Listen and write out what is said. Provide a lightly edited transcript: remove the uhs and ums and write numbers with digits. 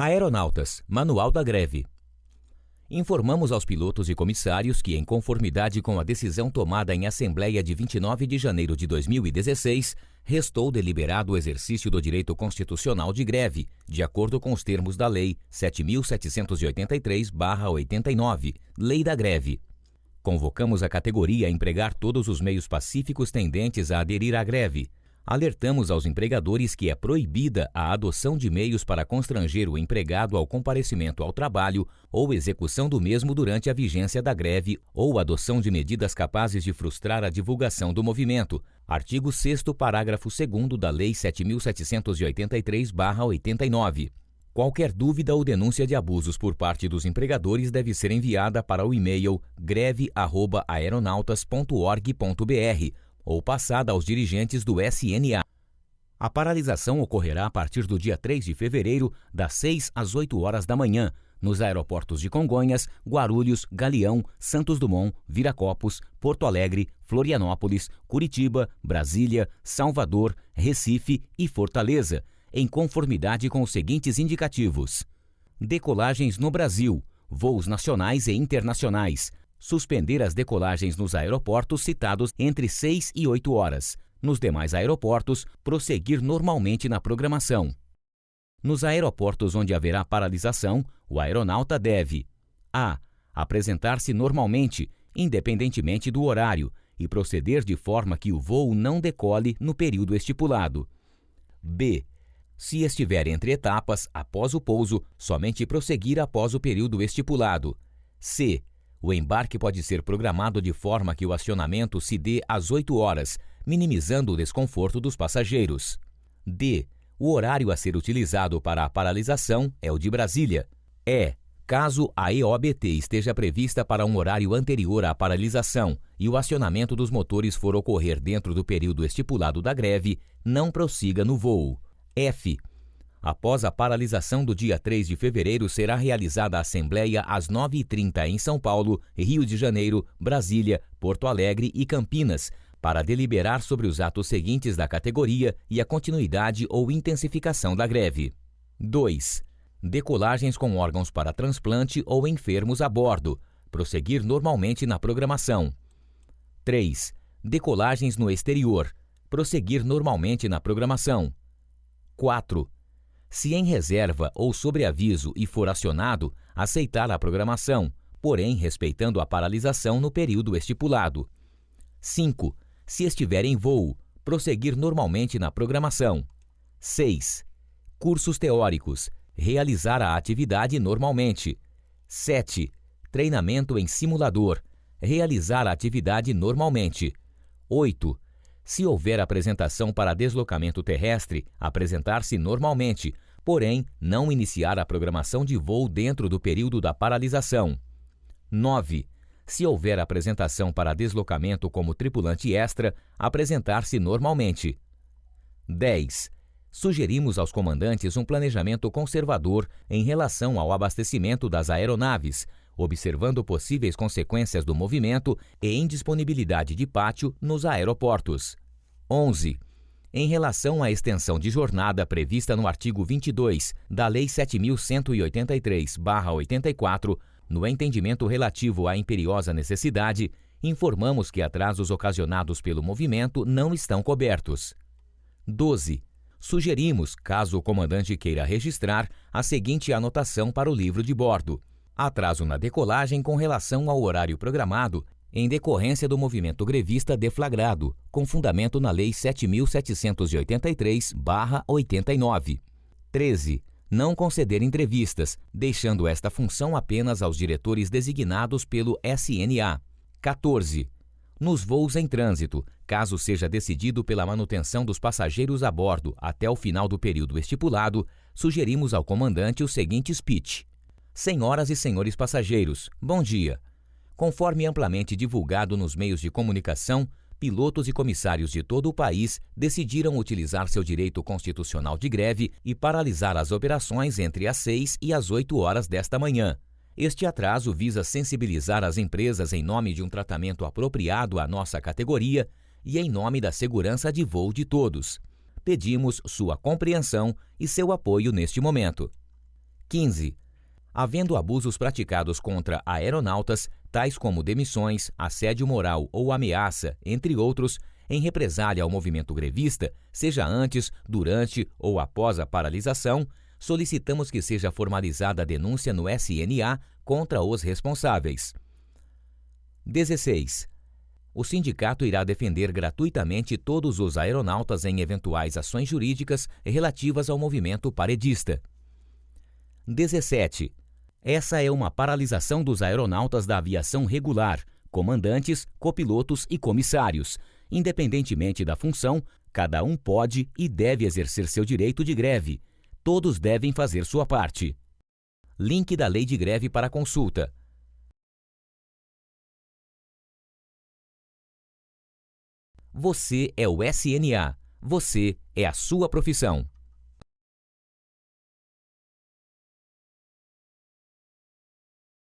Aeronautas, Manual da Greve. Informamos aos pilotos e comissários que, em conformidade com a decisão tomada em Assembleia de 29 de janeiro de 2016, restou deliberado o exercício do direito constitucional de greve, de acordo com os termos da Lei 7.783/89, Lei da Greve. Convocamos a categoria a empregar todos os meios pacíficos tendentes a aderir à greve. Alertamos aos empregadores que é proibida a adoção de meios para constranger o empregado ao comparecimento ao trabalho ou execução do mesmo durante a vigência da greve ou adoção de medidas capazes de frustrar a divulgação do movimento. Artigo 6º, parágrafo 2º da Lei 7.783/89. Qualquer dúvida ou denúncia de abusos por parte dos empregadores deve ser enviada para o e-mail greve@aeronautas.org.br ou passada aos dirigentes do SNA. A paralisação ocorrerá a partir do dia 3 de fevereiro, das 6 às 8 horas da manhã, nos aeroportos de Congonhas, Guarulhos, Galeão, Santos Dumont, Viracopos, Porto Alegre, Florianópolis, Curitiba, Brasília, Salvador, Recife e Fortaleza, em conformidade com os seguintes indicativos: decolagens no Brasil, voos nacionais e internacionais. Suspender as decolagens nos aeroportos citados entre 6 e 8 horas. Nos demais aeroportos, prosseguir normalmente na programação. Nos aeroportos onde haverá paralisação, o aeronauta deve: a. apresentar-se normalmente, independentemente do horário, e proceder de forma que o voo não decole no período estipulado. b. se estiver entre etapas, após o pouso, somente prosseguir após o período estipulado. c. o embarque pode ser programado de forma que o acionamento se dê às 8 horas, minimizando o desconforto dos passageiros. D. O horário a ser utilizado para a paralisação é o de Brasília. E. Caso a EOBT esteja prevista para um horário anterior à paralisação e o acionamento dos motores for ocorrer dentro do período estipulado da greve, não prossiga no voo. F. Após a paralisação do dia 3 de fevereiro, será realizada a Assembleia às 9h30 em São Paulo, Rio de Janeiro, Brasília, Porto Alegre e Campinas, para deliberar sobre os atos seguintes da categoria e a continuidade ou intensificação da greve. 2. Decolagens com órgãos para transplante ou enfermos a bordo. Prosseguir normalmente na programação. 3. Decolagens no exterior. Prosseguir normalmente na programação. 4. Se em reserva ou sobreaviso e for acionado, aceitar a programação, porém respeitando a paralisação no período estipulado. 5. Se estiver em voo, prosseguir normalmente na programação. 6. Cursos teóricos. Realizar a atividade normalmente. 7. Treinamento em simulador. Realizar a atividade normalmente. 8. Se houver apresentação para deslocamento terrestre, apresentar-se normalmente, porém não iniciar a programação de voo dentro do período da paralisação. 9. Se houver apresentação para deslocamento como tripulante extra, apresentar-se normalmente. 10. Sugerimos aos comandantes um planejamento conservador em relação ao abastecimento das aeronaves, observando possíveis consequências do movimento e indisponibilidade de pátio nos aeroportos. 11. Em relação à extensão de jornada prevista no artigo 22 da Lei 7.183/84, no entendimento relativo à imperiosa necessidade, informamos que atrasos ocasionados pelo movimento não estão cobertos. 12. Sugerimos, caso o comandante queira registrar, a seguinte anotação para o livro de bordo: atraso na decolagem com relação ao horário programado em decorrência do movimento grevista deflagrado, com fundamento na Lei 7.783/89. 13. Não conceder entrevistas, deixando esta função apenas aos diretores designados pelo SNA. 14. Nos voos em trânsito, caso seja decidido pela manutenção dos passageiros a bordo até o final do período estipulado, sugerimos ao comandante o seguinte speech: Senhoras e senhores passageiros, bom dia. Conforme amplamente divulgado nos meios de comunicação, pilotos e comissários de todo o país decidiram utilizar seu direito constitucional de greve e paralisar as operações entre as 6 e as 8 horas desta manhã. Este atraso visa sensibilizar as empresas em nome de um tratamento apropriado à nossa categoria e em nome da segurança de voo de todos. Pedimos sua compreensão e seu apoio neste momento. 15. Havendo abusos praticados contra aeronautas, tais como demissões, assédio moral ou ameaça, entre outros, em represália ao movimento grevista, seja antes, durante ou após a paralisação, solicitamos que seja formalizada a denúncia no SNA contra os responsáveis. 16. O sindicato irá defender gratuitamente todos os aeronautas em eventuais ações jurídicas relativas ao movimento paredista. 17. Essa é uma paralisação dos aeronautas da aviação regular, comandantes, copilotos e comissários. Independentemente da função, cada um pode e deve exercer seu direito de greve. Todos devem fazer sua parte. Link da Lei de Greve para consulta. Você é o SNA. Você é a sua profissão.